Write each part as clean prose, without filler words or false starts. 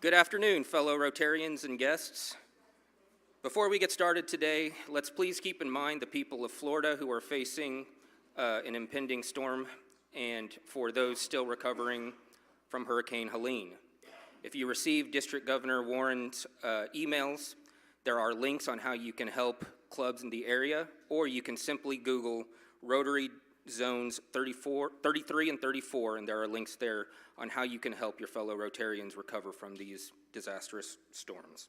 Good afternoon, fellow Rotarians and guests. Before we get started today, let's please keep in mind the people of Florida who are facing an impending storm, and for those still recovering from Hurricane Helene. If you received District Governor Warren's emails, there are links on how you can help clubs in the area, or you can simply Google Rotary Zones 33 and 34, and there are links there on how you can help your fellow Rotarians recover from these disastrous storms.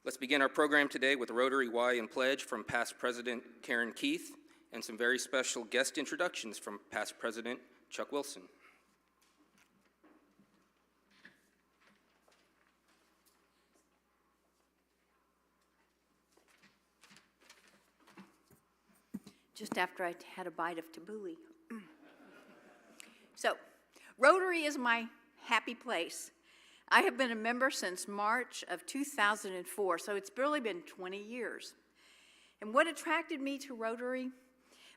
Let's begin our program today with Rotary Y and Pledge from past President Karen Keith and some very special guest introductions from past President Chuck Wilson. Just after I had a bite of tabbouleh. So, Rotary is my happy place. I have been a member since March of 2004, so it's barely been 20 years. And what attracted me to Rotary?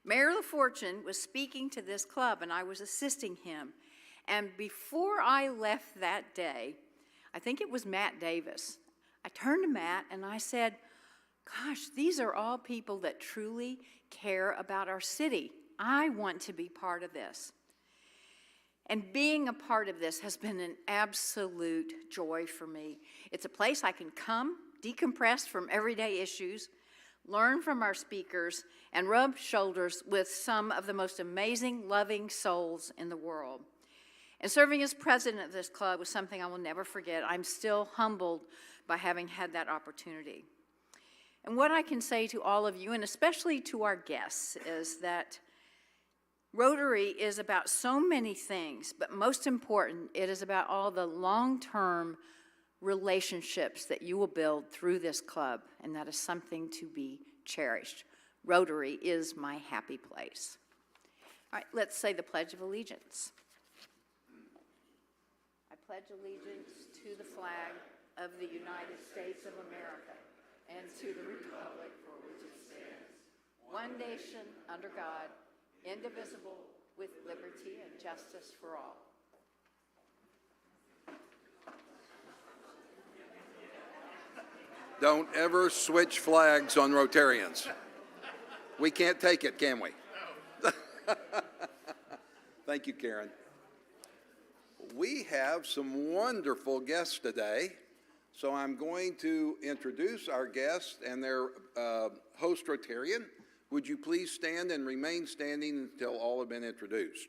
Mayor LaFortune was speaking to this club, and I was assisting him. And before I left that day, I think it was Matt Davis, I turned to Matt and I said, gosh, these are all people that truly care about our city. I want to be part of this. And being a part of this has been an absolute joy for me. It's a place I can come, decompress from everyday issues, learn from our speakers, and rub shoulders with some of the most amazing, loving souls in the world. And serving as president of this club was something I will never forget. I'm still humbled by having had that opportunity. And what I can say to all of you, and especially to our guests, is that Rotary is about so many things, but most important, it is about all the long-term relationships that you will build through this club, and that is something to be cherished. Rotary is my happy place. All right, let's say the Pledge of Allegiance. I pledge allegiance to the flag of the United States of America and to the republic for which it stands, one nation under God, indivisible, with liberty and justice for all. Don't ever switch flags on Rotarians. We can't take it, can we? Thank you, Karen. We have some wonderful guests today, so I'm going to introduce our guests and their host Rotarian. Would you please stand and remain standing until all have been introduced?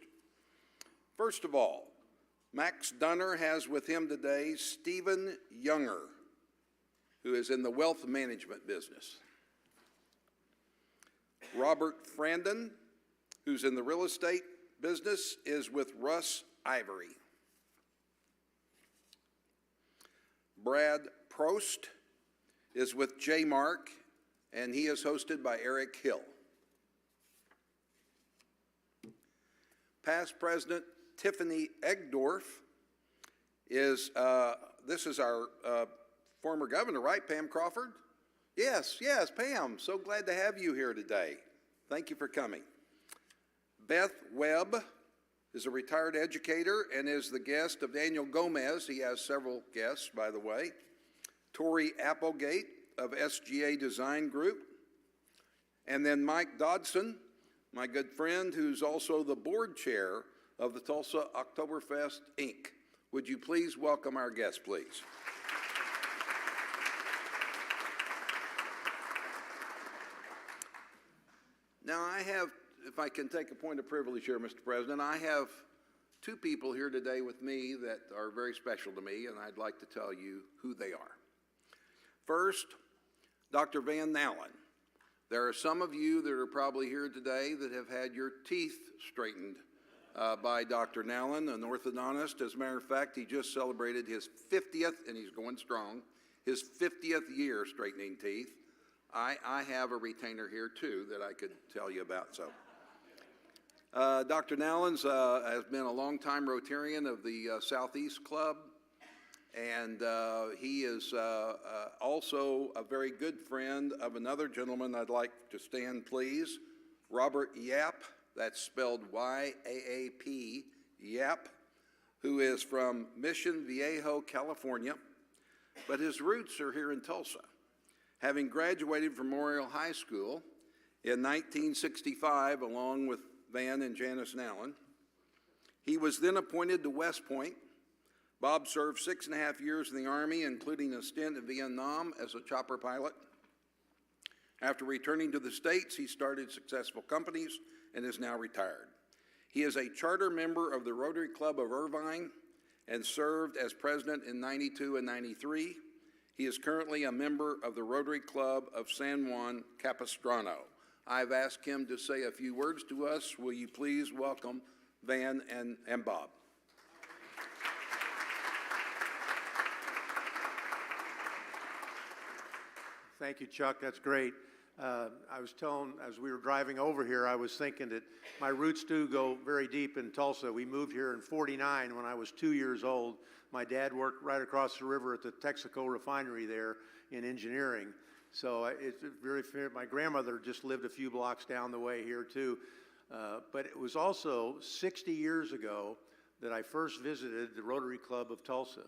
First of all, Max Dunner has with him today Stephen Younger, who is in the wealth management business. Robert Frandon, who's in the real estate business, is with Russ Ivory. Brad Prost is with J. Mark, and he is hosted by Eric Hill. Past President Tiffany Egdorf is, this is our former governor, right, Pam Crawford? Yes, Pam, so glad to have you here today. Thank you for coming. Beth Webb is a retired educator and is the guest of Daniel Gomez. He has several guests, by the way. Tori Applegate of SGA Design Group. And then Mike Dodson, my good friend, who's also the board chair of the Tulsa Oktoberfest, Inc. Would you please welcome our guests, please? Now I have, if I can take a point of privilege here, Mr. President, I have two people here today with me that are very special to me, and I'd like to tell you who they are. First, Dr. Van Nallen. There are some of you that are probably here today that have had your teeth straightened by Dr. Nallen, an orthodontist. As a matter of fact, he just celebrated his 50th, and he's going strong, his 50th year straightening teeth. I have a retainer here, too, that I could tell you about. So, Dr. Nallen's has been a longtime Rotarian of the Southeast Club, and he is also a very good friend of another gentleman. I'd like to stand, please. Robert Yap, that's spelled Y-A-A-P, Yap, who is from Mission Viejo, California, but his roots are here in Tulsa. Having graduated from Memorial High School in 1965, along with Van and Janice Nallen, he was then appointed to West Point. Bob served 6.5 years in the Army, including a stint in Vietnam as a chopper pilot. After returning to the States, he started successful companies and is now retired. He is a charter member of the Rotary Club of Irvine and served as president in '92 and '93. He is currently a member of the Rotary Club of San Juan Capistrano. I've asked him to say a few words to us. Will you please welcome Van and Bob? Thank you, Chuck. That's great. I was telling, as we were driving over here, I was thinking that my roots do go very deep in Tulsa. We moved here in '49 when I was 2 years old. My dad worked right across the river at the Texaco refinery there in engineering. So it's very fair. My grandmother just lived a few blocks down the way here too. But it was also 60 years ago that I first visited the Rotary Club of Tulsa,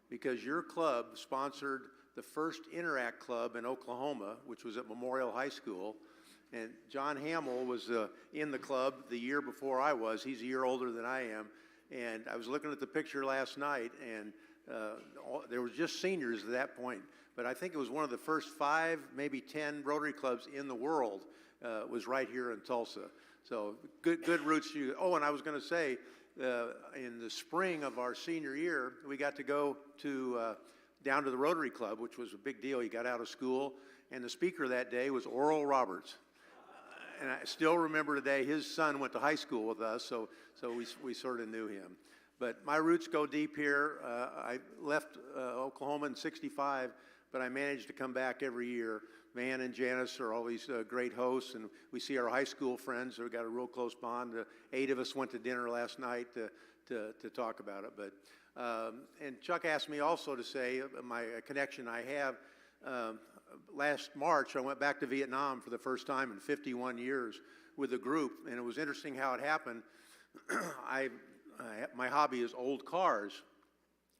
because your club sponsored the first Interact Club in Oklahoma, which was at Memorial High School. And John Hamill was in the club the year before I was. He's a year older than I am. And I was looking at the picture last night, and there was just seniors at that point. But I think it was one of the first 5, maybe 10 Rotary clubs in the world was right here in Tulsa. So good roots. Oh, and I was going to say, in the spring of our senior year, we got to go to down to the Rotary Club, which was a big deal. He got out of school, and the speaker that day was Oral Roberts. And I still remember today, his son went to high school with us, so we sort of knew him. But my roots go deep here. I left Oklahoma in '65, but I managed to come back every year. Van and Janice are always great hosts, and we see our high school friends. We've got a real close bond. 8 of us went to dinner last night to talk about it. But and Chuck asked me also to say my connection I have. Last March, I went back to Vietnam for the first time in 51 years with a group, and it was interesting how it happened. My hobby is old cars,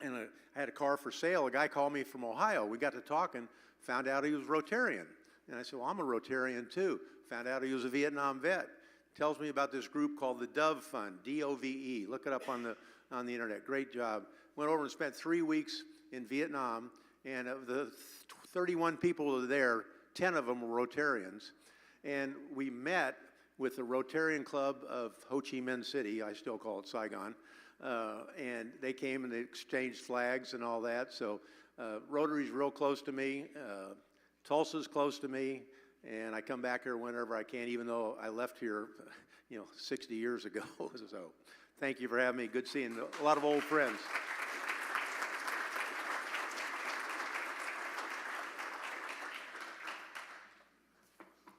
and I had a car for sale. A guy called me from Ohio. We got to talking, found out he was Rotarian. And I said, well, I'm a Rotarian too. Found out he was a Vietnam vet. Tells me about this group called the Dove Fund, D-O-V-E. Look it up on the internet. Great job. Went over and spent 3 weeks in Vietnam, and of the 31 people who were there, 10 of them were Rotarians. And we met with the Rotarian Club of Ho Chi Minh City, I still call it Saigon, and they came and they exchanged flags and all that. So Rotary's real close to me, Tulsa's close to me, and I come back here whenever I can, even though I left here, 60 years ago. So thank you for having me. Good seeing a lot of old friends.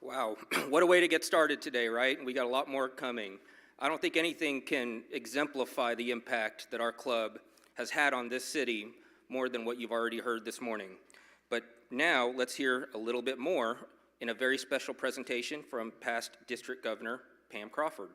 Wow, what a way to get started today, right? We got a lot more coming. I don't think anything can exemplify the impact that our club has had on this city more than what you've already heard this morning. But now let's hear a little bit more in a very special presentation from past District Governor Pam Crawford.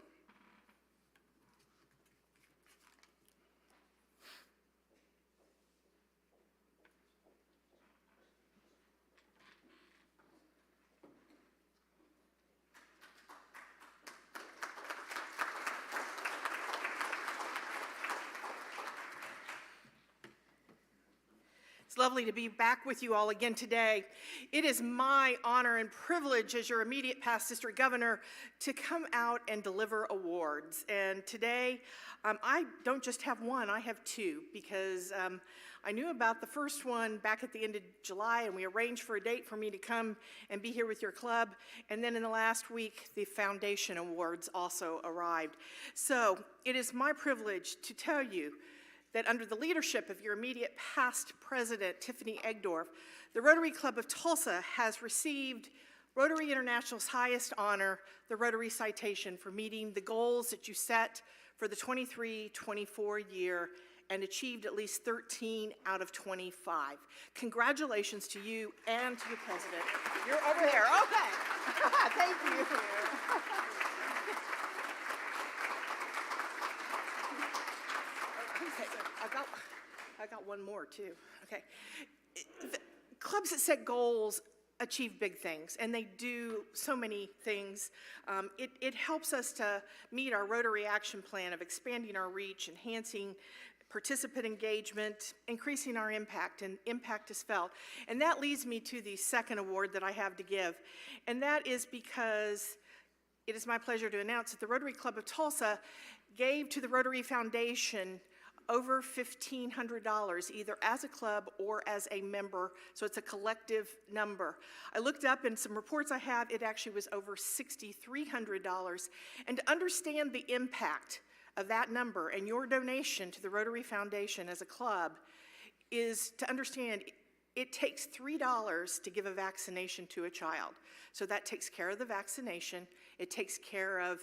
It's lovely to be back with you all again today. It is my honor and privilege as your immediate past district governor to come out and deliver awards. And today, I don't just have one, I have two, because I knew about the first one back at the end of July, and we arranged for a date for me to come and be here with your club. And then in the last week, the foundation awards also arrived. So it is my privilege to tell you that under the leadership of your immediate past president, Tiffany Egdorf, the Rotary Club of Tulsa has received Rotary International's highest honor, the Rotary Citation, for meeting the goals that you set for the 23-24 year and achieved at least 13 out of 25. Congratulations to you and to your president. You're over there, okay. Thank you. I got one more, too. Okay. The clubs that set goals achieve big things, and they do so many things. It helps us to meet our Rotary action plan of expanding our reach, enhancing participant engagement, increasing our impact, and impact is felt. And that leads me to the second award that I have to give, and that is because it is my pleasure to announce that the Rotary Club of Tulsa gave to the Rotary Foundation over $1,500, either as a club or as a member, so it's a collective number. I looked up in some reports I have, it actually was over $6,300. And to understand the impact of that number and your donation to the Rotary Foundation as a club is to understand it takes $3 to give a vaccination to a child. So that takes care of the vaccination, it takes care of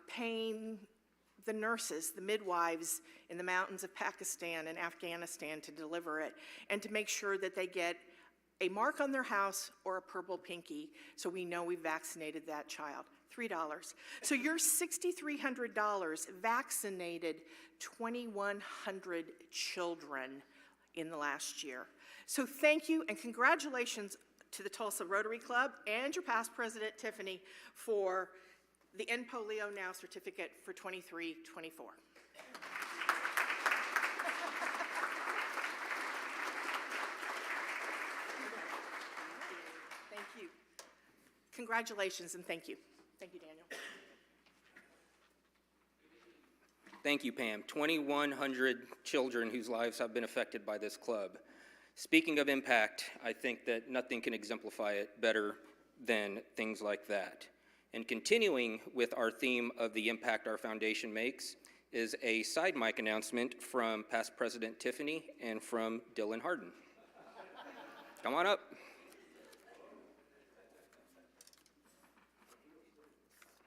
paying the nurses, the midwives in the mountains of Pakistan and Afghanistan to deliver it, and to make sure that they get a mark on their house or a purple pinky so we know we vaccinated that child. $3. So your $6,300 vaccinated 2,100 children in the last year. So thank you and congratulations to the Tulsa Rotary Club and your past president, Tiffany, for the End Polio Now certificate for 23-24. Thank you. Congratulations and thank you. Thank you, Daniel. Thank you, Pam. 2,100 children whose lives have been affected by this club. Speaking of impact, I think that nothing can exemplify it better than things like that. And continuing with our theme of the impact our foundation makes is a side mic announcement from past President Tiffany and from Dylan Harden. Come on up.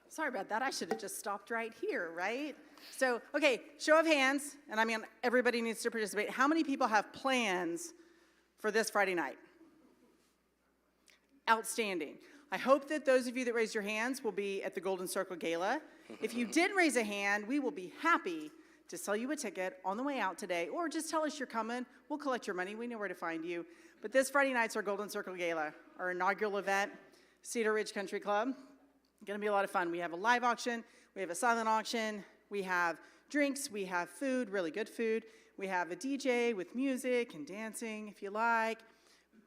Sorry about that. I should have just stopped right here, right? So, okay, show of hands, and I mean, everybody needs to participate. How many people have plans for this Friday night? Outstanding. I hope that those of you that raised your hands will be at the Golden Circle Gala. If you did raise a hand, we will be happy to sell you a ticket on the way out today, or just tell us you're coming. We'll collect your money. We know where to find you. But this Friday night's our Golden Circle Gala, our inaugural event, Cedar Ridge Country Club. Going to be a lot of fun. We have a live auction, we have a silent auction, we have drinks, we have food, really good food. We have a DJ with music and dancing if you like.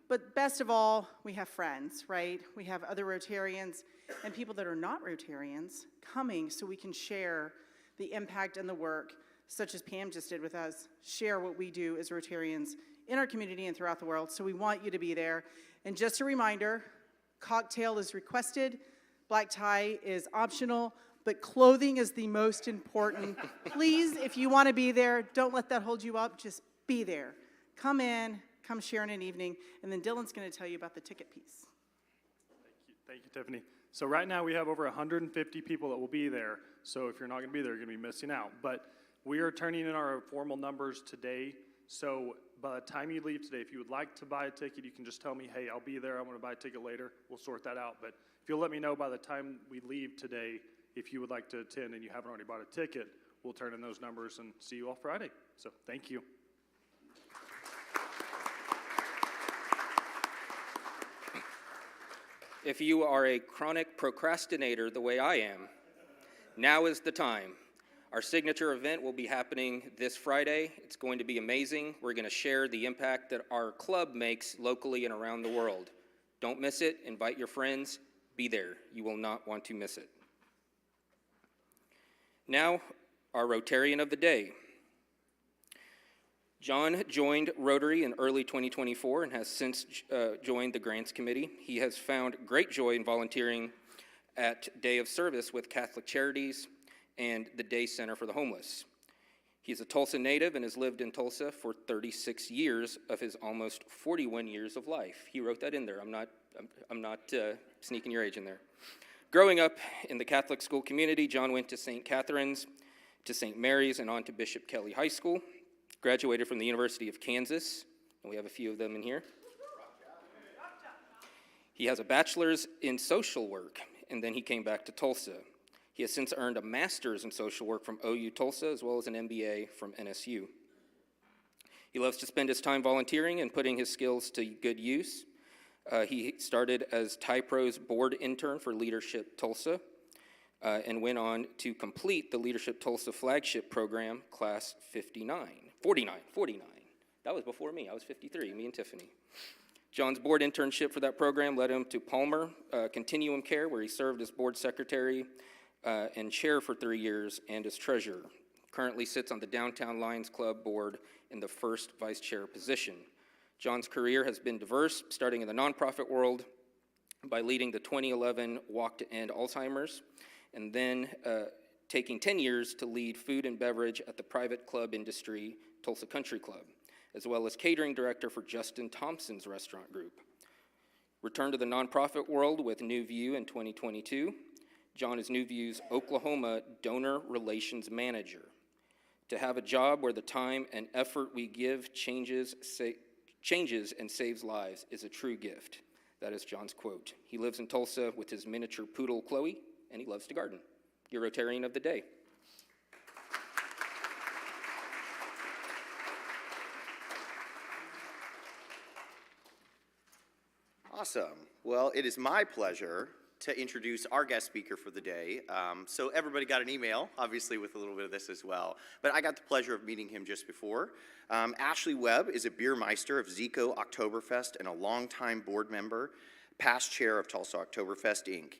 But best of all, we have friends, right? We have other Rotarians and people that are not Rotarians coming so we can share the impact and the work, such as Pam just did with us, share what we do as Rotarians in our community and throughout the world. So we want you to be there. And just a reminder, cocktail is requested, black tie is optional, but clothing is the most important. Please, if you want to be there, don't let that hold you up. Just be there. Come in, come share in an evening, and then Dylan's going to tell you about the ticket piece. Thank you, Tiffany. So right now we have over 150 people that will be there. So if you're not going to be there, you're going to be missing out. But we are turning in our formal numbers today. So by the time you leave today, if you would like to buy a ticket, you can just tell me, hey, I'll be there. I'm going to buy a ticket later. We'll sort that out. But if you'll let me know by the time we leave today, if you would like to attend and you haven't already bought a ticket, we'll turn in those numbers and see you all Friday. So thank you. If you are a chronic procrastinator the way I am, now is the time. Our signature event will be happening this Friday. It's going to be amazing. We're going to share the impact that our club makes locally and around the world. Don't miss it. Invite your friends. Be there. You will not want to miss it. Now, our Rotarian of the Day. John joined Rotary in early 2024 and has since joined the Grants Committee. He has found great joy in volunteering at Day of Service with Catholic Charities and the Day Center for the Homeless. He's a Tulsa native and has lived in Tulsa for 36 years of his almost 41 years of life. He wrote that in there. I'm not sneaking your age in there. Growing up in the Catholic school community, John went to St. Catherine's, to St. Mary's, and on to Bishop Kelly High School. Graduated from the University of Kansas, and we have a few of them in here. He has a bachelor's in social work, and then he came back to Tulsa. He has since earned a master's in social work from OU Tulsa, as well as an MBA from NSU. He loves to spend his time volunteering and putting his skills to good use. He started as TIPRO's board intern for Leadership Tulsa and went on to complete the Leadership Tulsa flagship program, class 49. That was before me. I was 53, me and Tiffany. John's board internship for that program led him to Palmer Continuum Care, where he served as board secretary and chair for 3 years and as treasurer. Currently sits on the Downtown Lions Club board in the first vice chair position. John's career has been diverse, starting in the nonprofit world by leading the 2011 Walk to End Alzheimer's, and then taking 10 years to lead food and beverage at the private club industry, Tulsa Country Club, as well as catering director for Justin Thompson's restaurant group. Returned to the nonprofit world with New View in 2022. John is New View's Oklahoma Donor Relations Manager. To have a job where the time and effort we give changes and saves lives is a true gift. That is John's quote. He lives in Tulsa with his miniature poodle, Chloe, and he loves to garden. Your Rotarian of the Day. Awesome. Well, it is my pleasure to introduce our guest speaker for the day. So everybody got an email, obviously with a little bit of this as well, but I got the pleasure of meeting him just before. Ashley Webb is a beer meister of Zico Oktoberfest and a longtime board member, past chair of Tulsa Oktoberfest, Inc.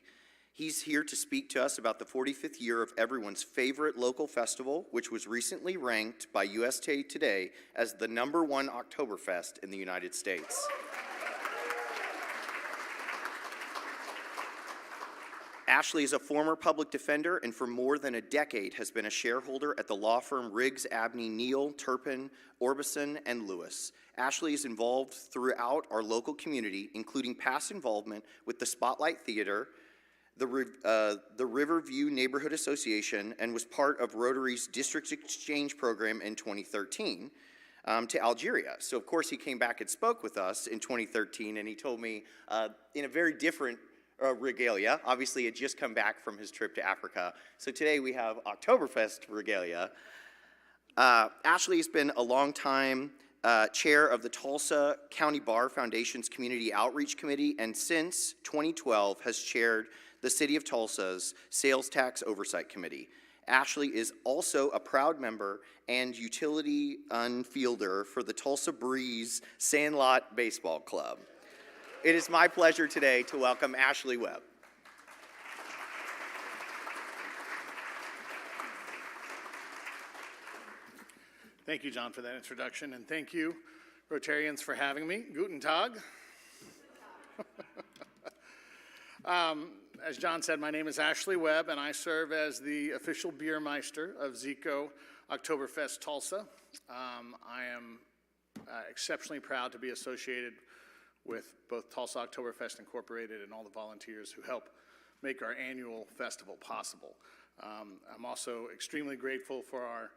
He's here to speak to us about the 45th year of everyone's favorite local festival, which was recently ranked by USA Today as the #1 Oktoberfest in the United States. Ashley is a former public defender and for more than a decade has been a shareholder at the law firm Riggs, Abney, Neal, Turpin, Orbison, and Lewis. Ashley is involved throughout our local community, including past involvement with the Spotlight Theater, the Riverview Neighborhood Association, and was part of Rotary's District Exchange Program in 2013 to Algeria. So of course he came back and spoke with us in 2013, and he told me in a very different regalia. Obviously, he had just come back from his trip to Africa. So today we have Oktoberfest regalia. Ashley has been a long-time chair of the Tulsa County Bar Foundation's Community Outreach Committee, and since 2012 has chaired the City of Tulsa's Sales Tax Oversight Committee. Ashley is also a proud member and utility unfielder for the Tulsa Breeze Sandlot Baseball Club. It is my pleasure today to welcome Ashley Webb. Thank you, John, for that introduction, and thank you, Rotarians, for having me. Guten Tag. As John said, my name is Ashley Webb, and I serve as the official beer meister of Zico Oktoberfest Tulsa. I am exceptionally proud to be associated with both Tulsa Oktoberfest Incorporated and all the volunteers who help make our annual festival possible. I'm also extremely grateful for our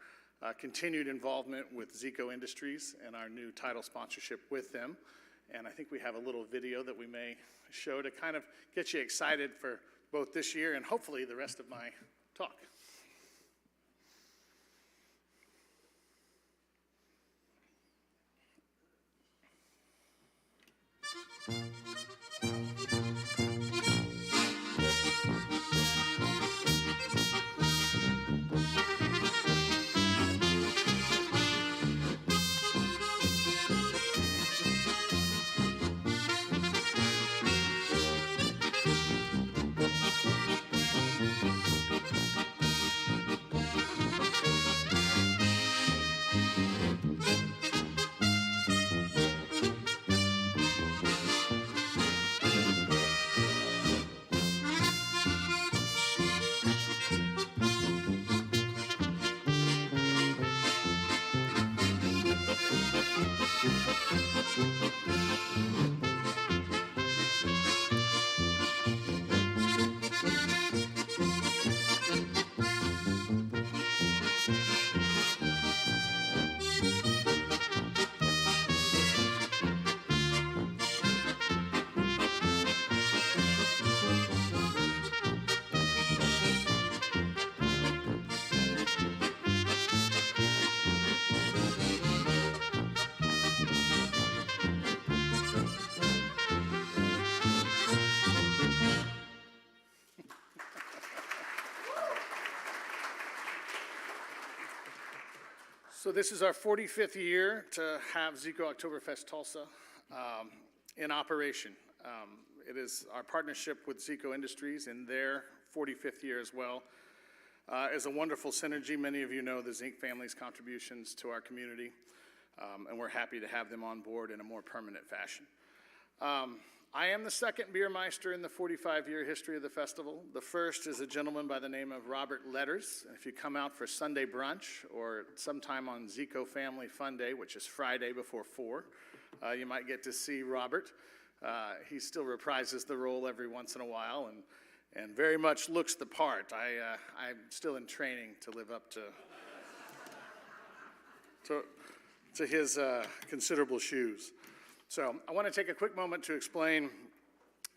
continued involvement with Zico Industries and our new title sponsorship with them. And I think we have a little video that we may show to kind of get you excited for both this year and hopefully the rest of my talk. So this is our 45th year to have Zico Oktoberfest Tulsa in operation. It is our partnership with Zico Industries in their 45th year as well. Is a wonderful synergy. Many of you know the Zink family's contributions to our community, and we're happy to have them on board in a more permanent fashion. I am the second Beermeister in the 45-year history of the festival. The first is a gentleman by the name of Robert Letters. If you come out for Sunday brunch or sometime on Zico Family Fun Day, which is Friday before 4, you might get to see Robert. He still reprises the role every once in a while and very much looks the part. I'm still in training to live up to his considerable shoes. So I want to take a quick moment to explain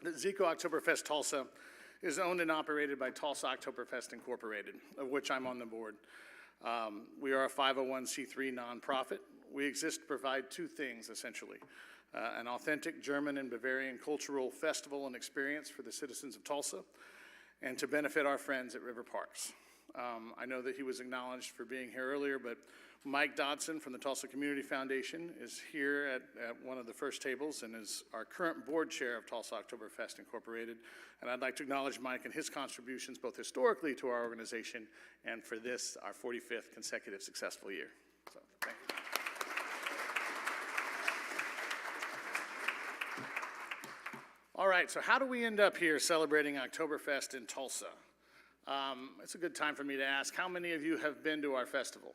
that Zico Oktoberfest Tulsa is owned and operated by Tulsa Oktoberfest Incorporated, of which I'm on the board. We are a 501c3 nonprofit. We exist to provide two things, essentially. An authentic German and Bavarian cultural festival and experience for the citizens of Tulsa, and to benefit our friends at River Parks. I know that he was acknowledged for being here earlier, but Mike Dodson from the Tulsa Community Foundation is here at one of the first tables and is our current board chair of Tulsa Oktoberfest Incorporated. And I'd like to acknowledge Mike and his contributions both historically to our organization and for this, our 45th consecutive successful year. So, thank you. All right, so how do we end up here celebrating Oktoberfest in Tulsa? It's a good time for me to ask, how many of you have been to our festival?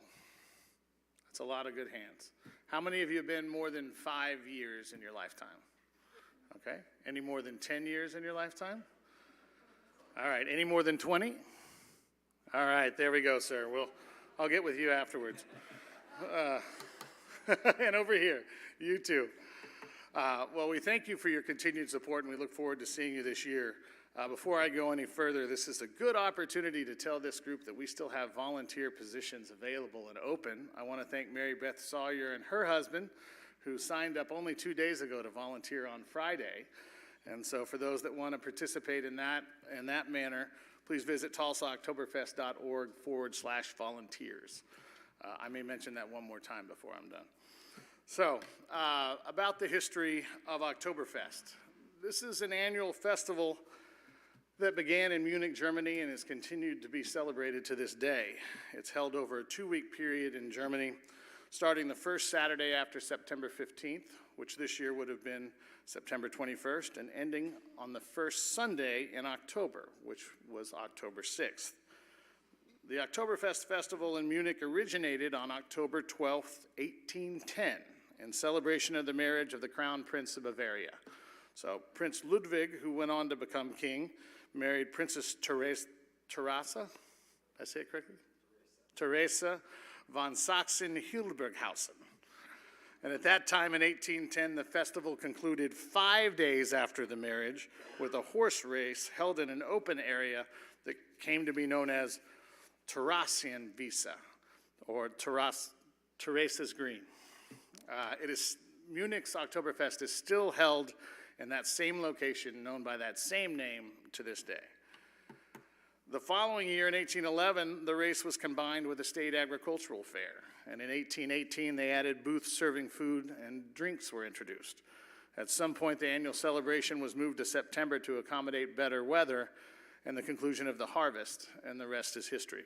That's a lot of good hands. How many of you have been more than 5 years in your lifetime? Okay, any more than 10 years in your lifetime? All right, any more than 20? All right, there we go, sir. I'll get with you afterwards. And over here, you too. Well, we thank you for your continued support, and we look forward to seeing you this year. Before I go any further, this is a good opportunity to tell this group that we still have volunteer positions available and open. I want to thank Mary Beth Sawyer and her husband, who signed up only 2 days ago to volunteer on Friday. And so for those that want to participate in that manner, please visit tulsaoktoberfest.org/volunteers. I may mention that one more time before I'm done. So, about the history of Oktoberfest. This is an annual festival that began in Munich, Germany, and has continued to be celebrated to this day. It's held over a 2-week period in Germany, starting the first Saturday after September 15th, which this year would have been September 21st, and ending on the first Sunday in October, which was October 6th. The Oktoberfest Festival in Munich originated on October 12th, 1810, in celebration of the marriage of the Crown Prince of Bavaria. So Prince Ludwig, who went on to become king, married Princess Teresa, did I say it correctly? Teresa von Sachsen-Hildburghausen. And at that time in 1810, the festival concluded 5 days after the marriage with a horse race held in an open area that came to be known as Terrassenwiese, or Teresa's Green. Munich's Oktoberfest is still held in that same location, known by that same name to this day. The following year, in 1811, the race was combined with a state agricultural fair, and in 1818, they added booths serving food and drinks were introduced. At some point, the annual celebration was moved to September to accommodate better weather and the conclusion of the harvest, and the rest is history.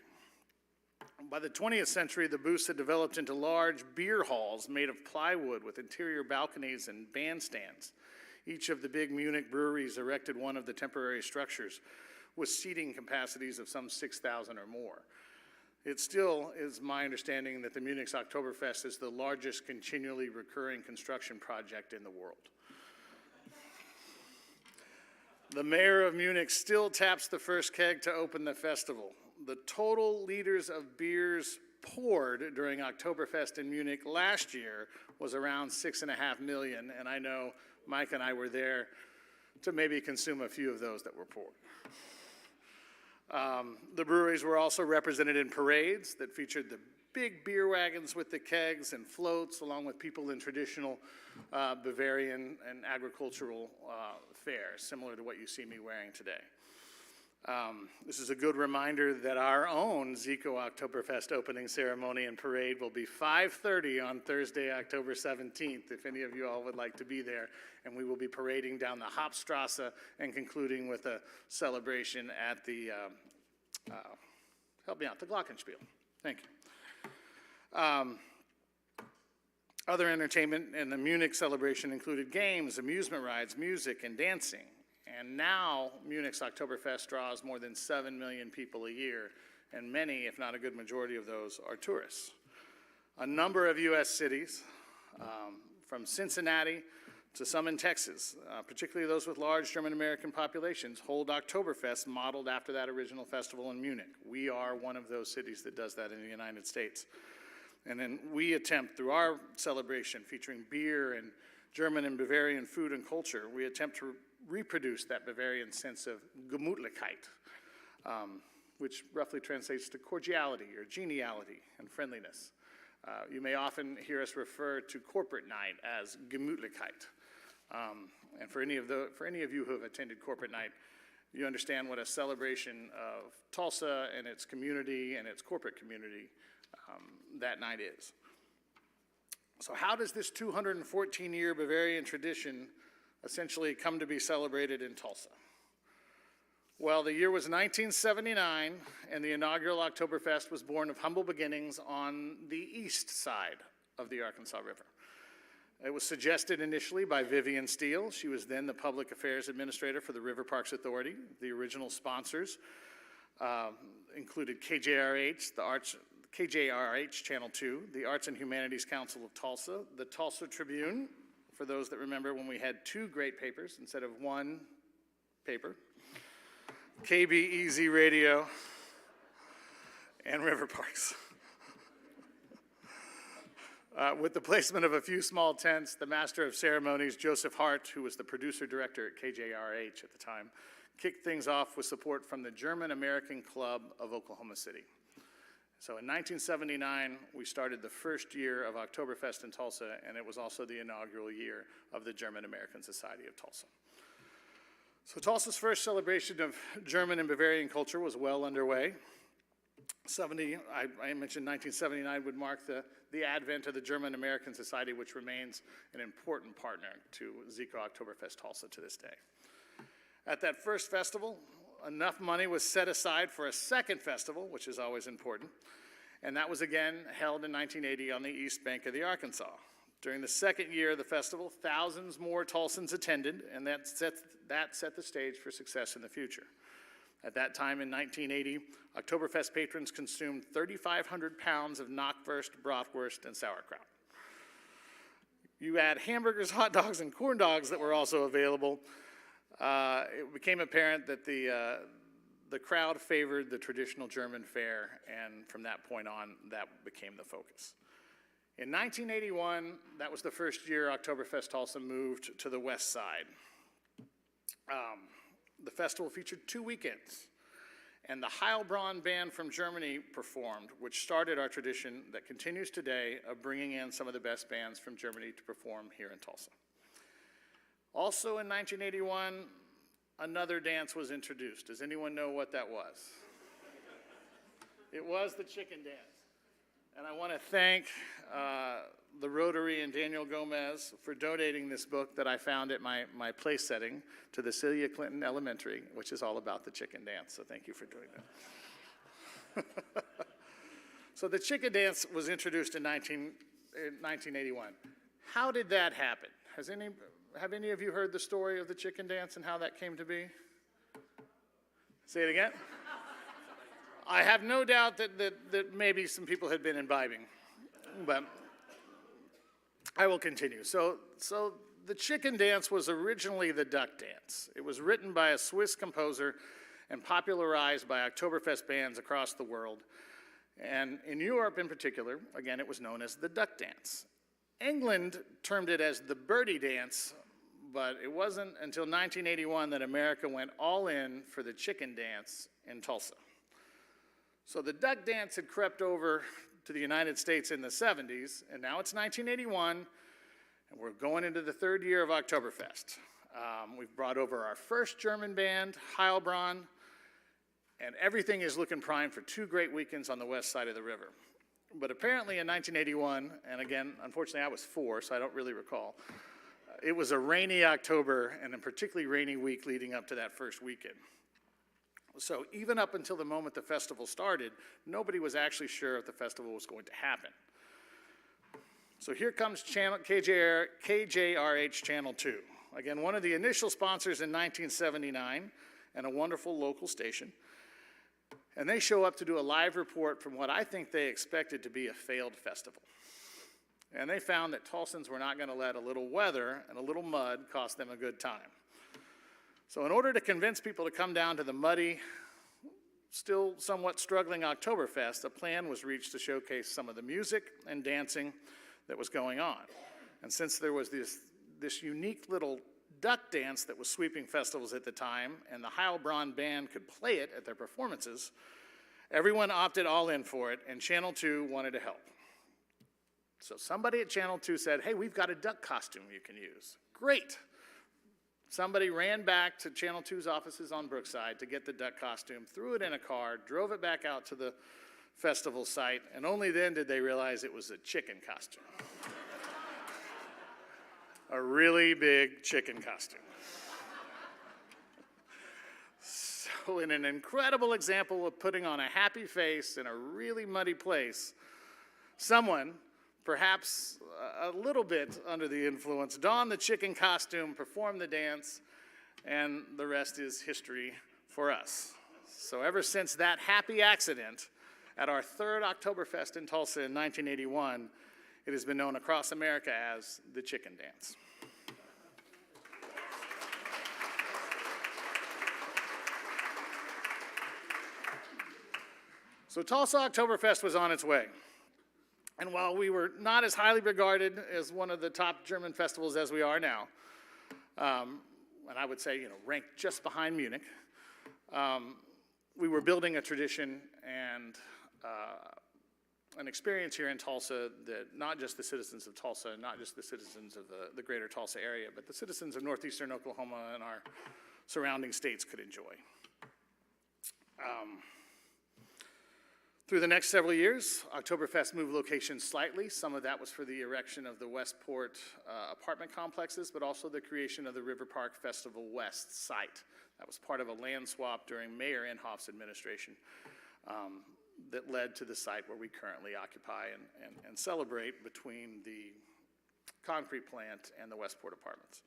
By the 20th century, the booths had developed into large beer halls made of plywood with interior balconies and bandstands. Each of the big Munich breweries erected one of the temporary structures with seating capacities of some 6,000 or more. It still is my understanding that the Munich's Oktoberfest is the largest continually recurring construction project in the world. The mayor of Munich still taps the first keg to open the festival. The total liters of beers poured during Oktoberfest in Munich last year was around 6.5 million, and I know Mike and I were there to maybe consume a few of those that were poured. The breweries were also represented in parades that featured the big beer wagons with the kegs and floats, along with people in traditional Bavarian and agricultural fare, similar to what you see me wearing today. This is a good reminder that our own Zico Oktoberfest opening ceremony and parade will be 5:30 on Thursday, October 17th, if any of you all would like to be there. And we will be parading down the Hauptstrasse and concluding with a celebration at the, help me out, the Glockenspiel. Thank you. Other entertainment in the Munich celebration included games, amusement rides, music, and dancing. And now, Munich's Oktoberfest draws more than 7 million people a year, and many, if not a good majority of those, are tourists. A number of U.S. cities, from Cincinnati to some in Texas, particularly those with large German-American populations, hold Oktoberfest modeled after that original festival in Munich. We are one of those cities that does that in the United States. And then we attempt, through our celebration featuring beer and German and Bavarian food and culture, we attempt to reproduce that Bavarian sense of Gemütlichkeit, which roughly translates to cordiality or geniality and friendliness. You may often hear us refer to corporate night as Gemütlichkeit. And for any of you who have attended corporate night, you understand what a celebration of Tulsa and its community and its corporate community that night is. So how does this 214-year Bavarian tradition essentially come to be celebrated in Tulsa? Well, the year was 1979, and the inaugural Oktoberfest was born of humble beginnings on the east side of the Arkansas River. It was suggested initially by Vivian Steele. She was then the public affairs administrator for the River Parks Authority. The original sponsors included KJRH, KJRH Channel 2, the Arts and Humanities Council of Tulsa, the Tulsa Tribune, for those that remember when we had two great papers instead of one paper, KBEZ Radio, and River Parks. With the placement of a few small tents, the master of ceremonies, Joseph Hart, who was the producer-director at KJRH at the time, kicked things off with support from the German-American Club of Oklahoma City. So in 1979, we started the first year of Oktoberfest in Tulsa, and it was also the inaugural year of the German-American Society of Tulsa. So Tulsa's first celebration of German and Bavarian culture was well underway. I mentioned 1979 would mark the advent of the German-American Society, which remains an important partner to Zico Oktoberfest Tulsa to this day. At that first festival, enough money was set aside for a second festival, which is always important, and that was again held in 1980 on the east bank of the Arkansas. During the second year of the festival, thousands more Tulsans attended, and that set the stage for success in the future. At that time in 1980, Oktoberfest patrons consumed 3,500 pounds of knockwurst, bratwurst, and sauerkraut. You add hamburgers, hot dogs, and corn dogs that were also available, it became apparent that the crowd favored the traditional German fare, and from that point on, that became the focus. In 1981, that was the first year Oktoberfest Tulsa moved to the west side. The festival featured 2 weekends, and the Heilbronn band from Germany performed, which started our tradition that continues today of bringing in some of the best bands from Germany to perform here in Tulsa. Also in 1981, another dance was introduced. Does anyone know what that was? It was the chicken dance. And I want to thank the Rotary and Daniel Gomez for donating this book that I found at my place setting to the Celia Clinton Elementary, which is all about the chicken dance. So thank you for doing that. So the chicken dance was introduced in 1981. How did that happen? Have any of you heard the story of the chicken dance and how that came to be? Say it again. I have no doubt that maybe some people had been imbibing, but I will continue. So the chicken dance was originally the duck dance. It was written by a Swiss composer and popularized by Oktoberfest bands across the world. And in Europe in particular, again, it was known as the duck dance. England termed it as the birdie dance, but it wasn't until 1981 that America went all in for the chicken dance in Tulsa. So the duck dance had crept over to the United States in the 70s, and now it's 1981, and we're going into the third year of Oktoberfest. We've brought over our first German band, Heilbronn, And everything is looking prime for 2 great weekends on the west side of the river. But apparently in 1981, and again, unfortunately I was 4, so I don't really recall, it was a rainy October and a particularly rainy week leading up to that first weekend. So even up until the moment the festival started, nobody was actually sure if the festival was going to happen. So here comes KJRH Channel 2. Again, one of the initial sponsors in 1979 and a wonderful local station. And they show up to do a live report from what I think they expected to be a failed festival. And they found that Tulsans were not going to let a little weather and a little mud cost them a good time. So in order to convince people to come down to the muddy, still somewhat struggling Oktoberfest, a plan was reached to showcase some of the music and dancing that was going on. And since there was this unique little duck dance that was sweeping festivals at the time, and the Heilbronn band could play it at their performances, everyone opted all in for it, and Channel 2 wanted to help. So somebody at Channel 2 said, hey, we've got a duck costume you can use. Great. Somebody ran back to Channel 2's offices on Brookside to get the duck costume, threw it in a car, drove it back out to the festival site, and only then did they realize it was a chicken costume. A really big chicken costume. So in an incredible example of putting on a happy face in a really muddy place, someone, perhaps a little bit under the influence, donned the chicken costume, performed the dance, and the rest is history for us. So ever since that happy accident at our 3rd Oktoberfest in Tulsa in 1981, it has been known across America as the chicken dance. So Tulsa Oktoberfest was on its way. And while we were not as highly regarded as one of the top German festivals as we are now, and I would say, ranked just behind Munich, we were building a tradition and an experience here in Tulsa that not just the citizens of Tulsa, not just the citizens of the greater Tulsa area, but the citizens of northeastern Oklahoma and our surrounding states could enjoy. Through the next several years, Oktoberfest moved locations slightly. Some of that was for the erection of the Westport apartment complexes, but also the creation of the River Park Festival West site. That was part of a land swap during Mayor Inhofe's administration that led to the site where we currently occupy and celebrate between the concrete plant and the Westport apartments.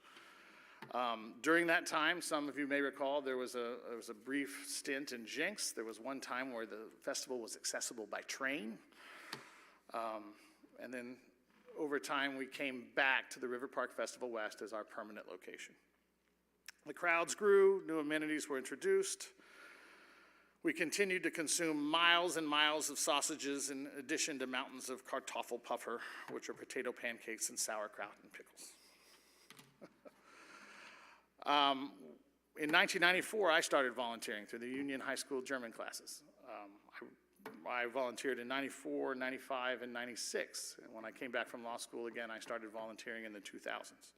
During that time, some of you may recall, there was a brief stint in Jenks. There was one time where the festival was accessible by train. And then over time, we came back to the River Park Festival West as our permanent location. The crowds grew, new amenities were introduced. We continued to consume miles and miles of sausages in addition to mountains of Kartoffelpuffer, which are potato pancakes and sauerkraut and pickles. In 1994, I started volunteering through the Union High School German classes. I volunteered in 94, 95, and 96. And when I came back from law school again, I started volunteering in the 2000s.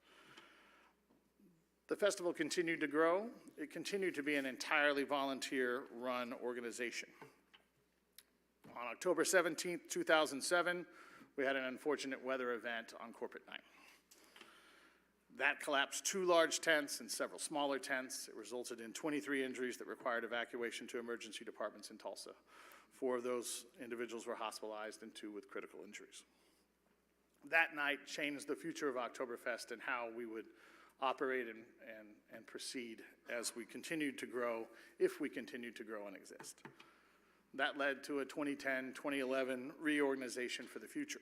The festival continued to grow. It continued to be an entirely volunteer-run organization. On October 17th, 2007, we had an unfortunate weather event on corporate night. That collapsed 2 large tents and several smaller tents. It resulted in 23 injuries that required evacuation to emergency departments in Tulsa. 4 of those individuals were hospitalized and 2 with critical injuries. That night changed the future of Oktoberfest and how we would operate and proceed as we continued to grow, if we continued to grow and exist. That led to a 2010-2011 reorganization for the future.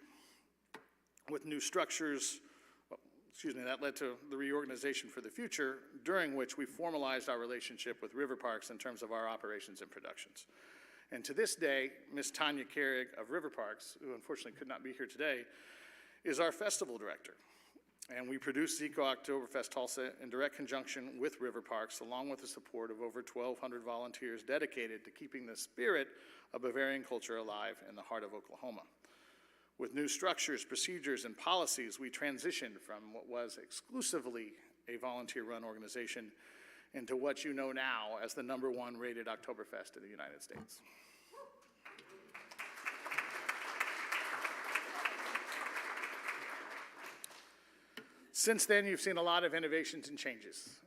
With new structures, that led to the reorganization for the future, during which we formalized our relationship with River Parks in terms of our operations and productions. And to this day, Ms. Tanya Carrig of River Parks, who unfortunately could not be here today, is our festival director. And we produce Zico Oktoberfest Tulsa in direct conjunction with River Parks, along with the support of over 1,200 volunteers dedicated to keeping the spirit of Bavarian culture alive in the heart of Oklahoma. With new structures, procedures, and policies, we transitioned from what was exclusively a volunteer-run organization into what you know now as the #1 rated Oktoberfest in the United States. Since then, you've seen a lot of innovations and changes.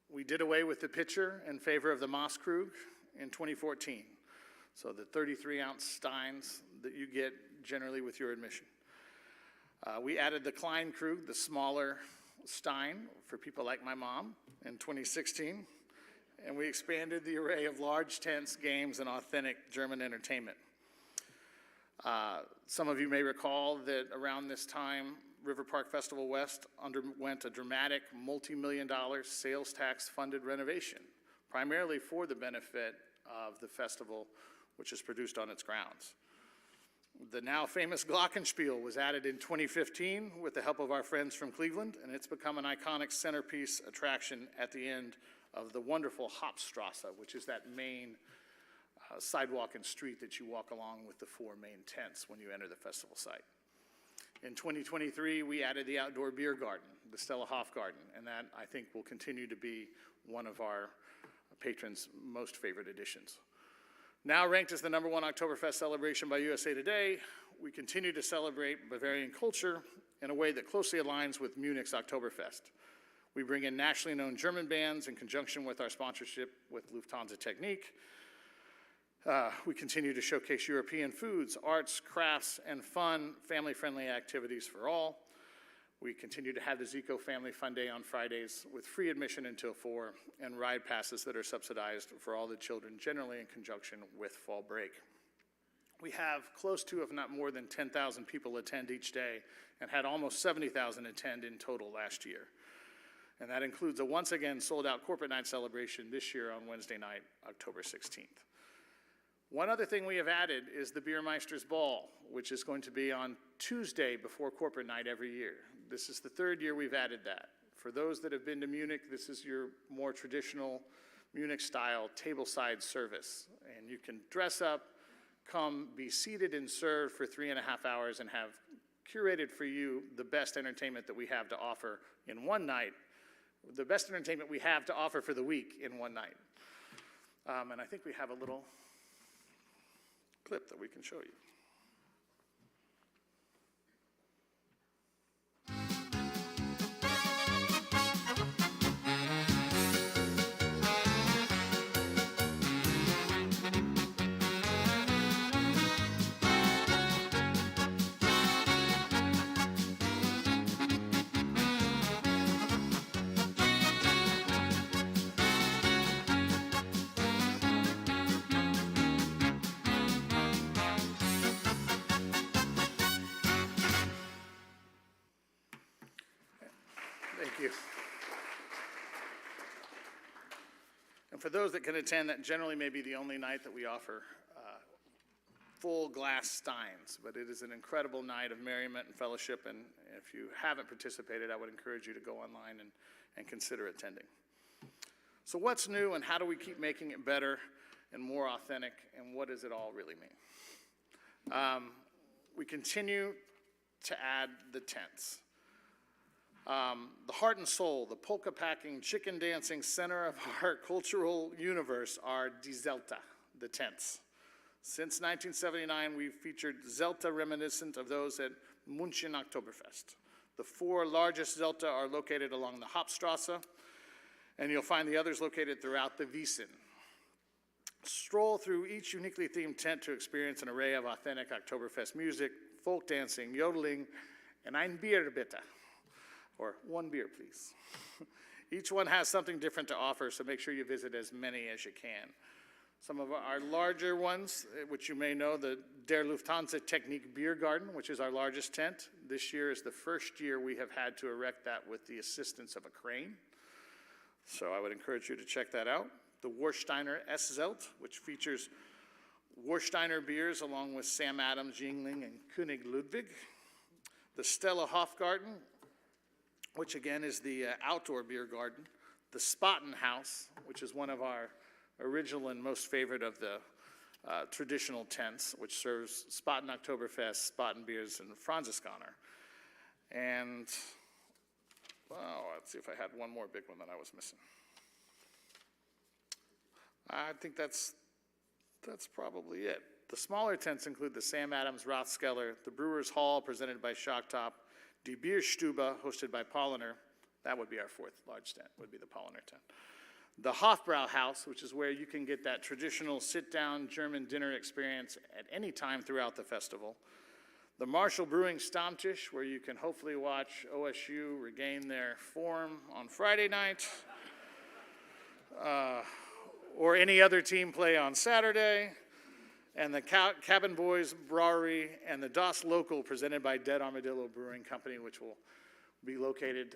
We did away with the pitcher in favor of the Mosskrug in 2014. So the 33-ounce steins that you get generally with your admission. We added the Kleinkrug, the smaller stein for people like my mom in 2016. And we expanded the array of large tents, games, and authentic German entertainment. Some of you may recall that around this time, River Park Festival West underwent a dramatic multi-million-dollar sales tax funded renovation, primarily for the benefit of the festival, which is produced on its grounds. The now famous Glockenspiel was added in 2015 with the help of our friends from Cleveland, and it's become an iconic centerpiece attraction at the end of the wonderful Hauptstrasse, which is that main sidewalk and street that you walk along with the 4 main tents when you enter the festival site. In 2023, we added the outdoor beer garden, the Stella Hoff Garden, and that, I think, will continue to be one of our patrons' most favorite additions. Now ranked as the #1 Oktoberfest celebration by USA Today, we continue to celebrate Bavarian culture in a way that closely aligns with Munich's Oktoberfest. We bring in nationally known German bands in conjunction with our sponsorship with Lufthansa Technik. We continue to showcase European foods, arts, crafts, and fun, family-friendly activities for all. We continue to have the Zico Family Fun Day on Fridays with free admission until 4 and ride passes that are subsidized for all the children, generally in conjunction with fall break. We have close to, if not more than 10,000 people attend each day and had almost 70,000 attend in total last year. And that includes a once again sold out corporate night celebration this year on Wednesday night, October 16th. One other thing we have added is the Beermeister's Ball, which is going to be on Tuesday before corporate night every year. This is the 3rd year we've added that. For those that have been to Munich, this is your more traditional Munich-style tableside service. And you can dress up, come, be seated and served for 3.5 hours and have curated for you the best entertainment that we have to offer in one night, the best entertainment we have to offer for the week in one night. And I think we have a little clip that we can show you. Thank you. And for those that can attend, that generally may be the only night that we offer full glass steins, but it is an incredible night of merriment and fellowship, and if you haven't participated, I would encourage you to go online and consider attending. So what's new, and how do we keep making it better and more authentic, and what does it all really mean? We continue to add the tents. The heart and soul, the polka-packing, chicken-dancing center of our cultural universe are Die Zelta, the tents. Since 1979, we've featured Zelta reminiscent of those at München Oktoberfest. The 4 largest Zelta are located along the Hauptstrasse, and you'll find the others located throughout the Wiesn. Stroll through each uniquely themed tent to experience an array of authentic Oktoberfest music, folk dancing, yodeling, and ein Bier bitte. Or 1 beer, please. Each one has something different to offer, so make sure you visit as many as you can. Some of our larger ones, which you may know, the Der Lufthansa Technik Beer Garden, which is our largest tent. This year is the first year we have had to erect that with the assistance of a crane. So I would encourage you to check that out. The Warsteiner S-Zelt, which features Warsteiner beers along with Sam Adams, Yingling, and König Ludwig. The Stella Hoff Garden, which again is the outdoor beer garden. The Spaten House, which is one of our original and most favorite of the traditional tents, which serves Spaten Oktoberfest, Spaten beers, and Franziskaner. And, well, let's see if I had one more big one that I was missing. I think that's probably it. The smaller tents include the Sam Adams Rothskeller, the Brewers Hall presented by Shock Top, Die Bierstube hosted by Polliner. That would be our fourth large tent, would be the Polliner tent. The Hofbrau House, which is where you can get that traditional sit-down German dinner experience at any time throughout the festival. The Marshall Brewing Stammtisch, where you can hopefully watch OSU regain their form on Friday night, or any other team play on Saturday. And the Cabin Boys Brewery and the Das Local presented by Dead Armadillo Brewing Company, which will be located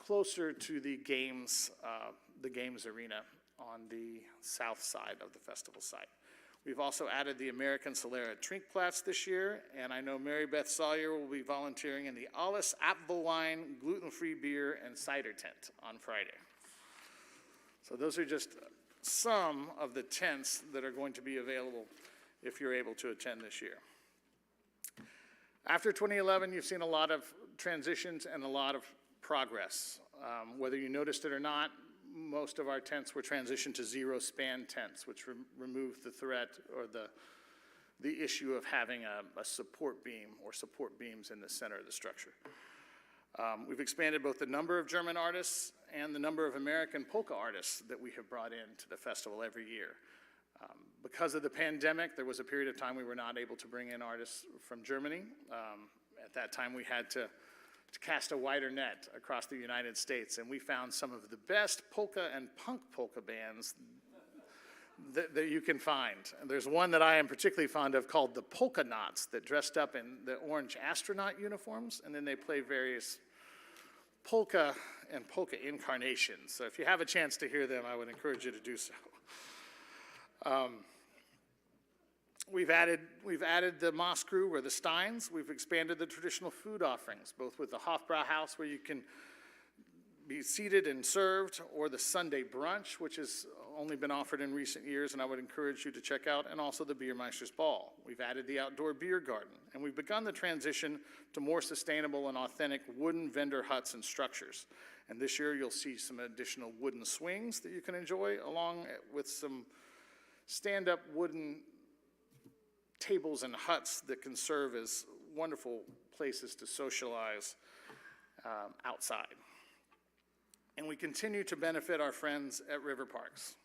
closer to the games arena on the south side of the festival site. We've also added the American Solera Trinkplatz this year, and I know Mary Beth Sawyer will be volunteering in the Alles Apfelwein gluten-free beer and cider tent on Friday. So those are just some of the tents that are going to be available if you're able to attend this year. After 2011, you've seen a lot of transitions and a lot of progress. Whether you noticed it or not, most of our tents were transitioned to zero-span tents, which removed the threat or the issue of having a support beam or support beams in the center of the structure. We've expanded both the number of German artists and the number of American polka artists that we have brought into the festival every year. Because of the pandemic, there was a period of time we were not able to bring in artists from Germany. At that time, we had to cast a wider net across the United States, and we found some of the best polka and punk polka bands that you can find. And there's one that I am particularly fond of called the Polka Knots that dressed up in the orange astronaut uniforms, and then they play various polka and polka incarnations. So if you have a chance to hear them, I would encourage you to do so. We've added the Moss Crew or the Steins. We've expanded the traditional food offerings, both with the Hofbrau House, where you can be seated and served, or the Sunday brunch, which has only been offered in recent years, and I would encourage you to check out, and also the Biermeister's Ball. We've added the outdoor beer garden, and we've begun the transition to more sustainable and authentic wooden vendor huts and structures. And this year you'll see some additional wooden swings that you can enjoy, along with some stand-up wooden tables and huts that can serve as wonderful places to socialize outside. And we continue to benefit our friends at River Parks.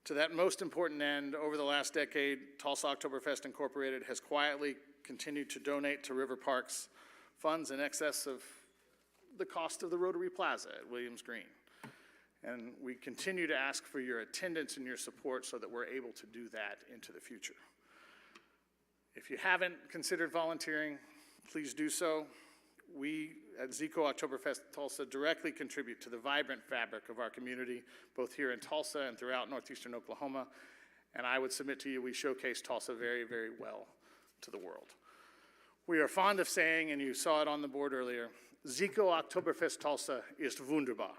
To that most important end, over the last decade, Tulsa Oktoberfest Incorporated has quietly continued to donate to River Parks funds in excess of the cost of the Rotary Plaza at Williams Green. And we continue to ask for your attendance and your support so that we're able to do that into the future. If you haven't considered volunteering, please do so. We at Zico Oktoberfest Tulsa directly contribute to the vibrant fabric of our community, both here in Tulsa and throughout northeastern Oklahoma. And I would submit to you, we showcase Tulsa very, very well to the world. We are fond of saying, and you saw it on the board earlier, Zico Oktoberfest Tulsa ist wunderbar.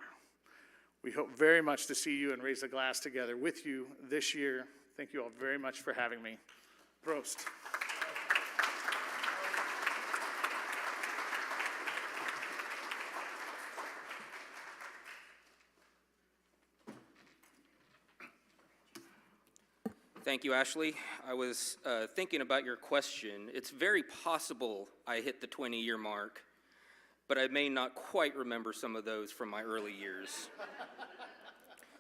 We hope very much to see you and raise a glass together with you this year. Thank you all very much for having me. Prost. Thank you, Ashley. I was thinking about your question. It's very possible I hit the 20-year mark, but I may not quite remember some of those from my early years.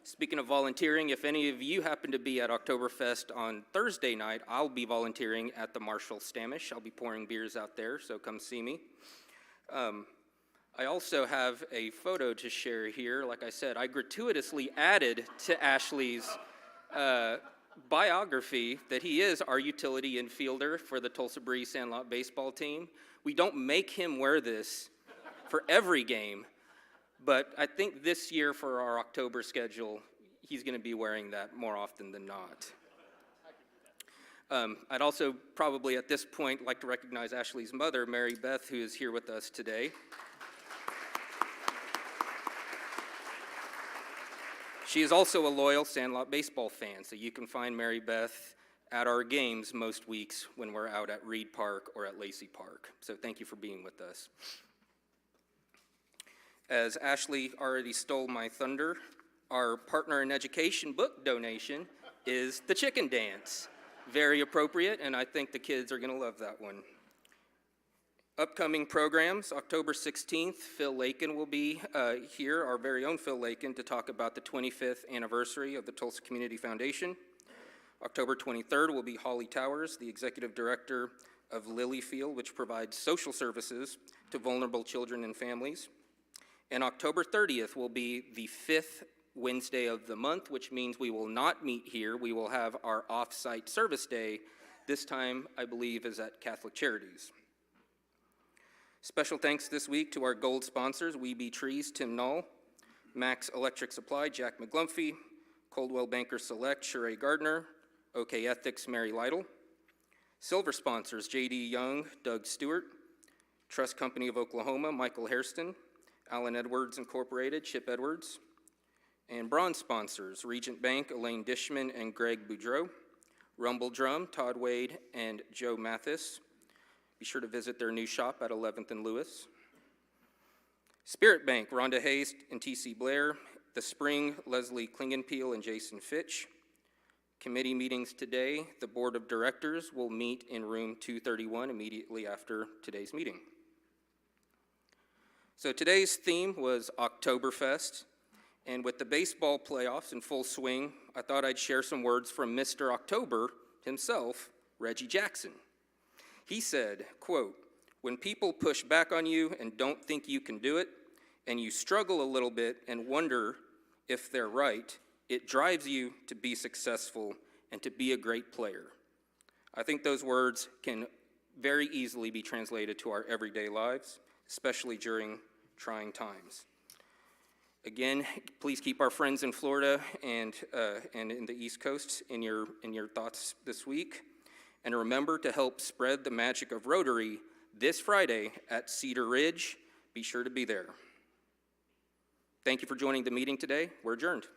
Speaking of volunteering, if any of you happen to be at Oktoberfest on Thursday night, I'll be volunteering at the Marshall Stamish. I'll be pouring beers out there, so come see me. I also have a photo to share here. Like I said, I gratuitously added to Ashley's biography that he is our utility infielder for the Tulsa Breeze Sandlot baseball team. We don't make him wear this for every game, but I think this year for our October schedule, he's going to be wearing that more often than not. I'd also probably at this point like to recognize Ashley's mother, Mary Beth, who is here with us today. She is also a loyal Sandlot baseball fan, so you can find Mary Beth at our games most weeks when we're out at Reed Park or at Lacey Park. So thank you for being with us. As Ashley already stole my thunder, our partner in education book donation is the chicken dance. Very appropriate, and I think the kids are going to love that one. Upcoming programs, October 16th, Phil Lakin will be here, our very own Phil Lakin, to talk about the 25th anniversary of the Tulsa Community Foundation. October 23rd will be Holly Towers, the executive director of Lilyfield, which provides social services to vulnerable children and families. And October 30th will be the 5th Wednesday of the month, which means we will not meet here. We will have our off-site service day. This time, I believe, is at Catholic Charities. Special thanks this week to our gold sponsors, We Be Trees, Tim Knoll, Max Electric Supply, Jack McGlumphy, Coldwell Banker Select, Sheree Gardner, OK Ethics, Mary Lytle. Silver sponsors, J.D. Young, Doug Stewart, Trust Company of Oklahoma, Michael Hairston, Allen Edwards Incorporated, Chip Edwards. And bronze sponsors, Regent Bank, Elaine Dishman and Greg Boudreau, Rumble Drum, Todd Wade and Joe Mathis. Be sure to visit their new shop at 11th and Lewis. Spirit Bank, Rhonda Hayes and T.C. Blair. The Spring, Leslie Klingenpeel and Jason Fitch. Committee meetings today. The Board of Directors will meet in room 231 immediately after today's meeting. So today's theme was Oktoberfest, and with the baseball playoffs in full swing, I thought I'd share some words from Mr. October himself, Reggie Jackson. He said, quote, "When people push back on you and don't think you can do it, and you struggle a little bit and wonder if they're right, it drives you to be successful and to be a great player." I think those words can very easily be translated to our everyday lives, especially during trying times. Again, please keep our friends in Florida and in the East Coast in your thoughts this week. And remember to help spread the magic of Rotary this Friday at Cedar Ridge. Be sure to be there. Thank you for joining the meeting today. We're adjourned.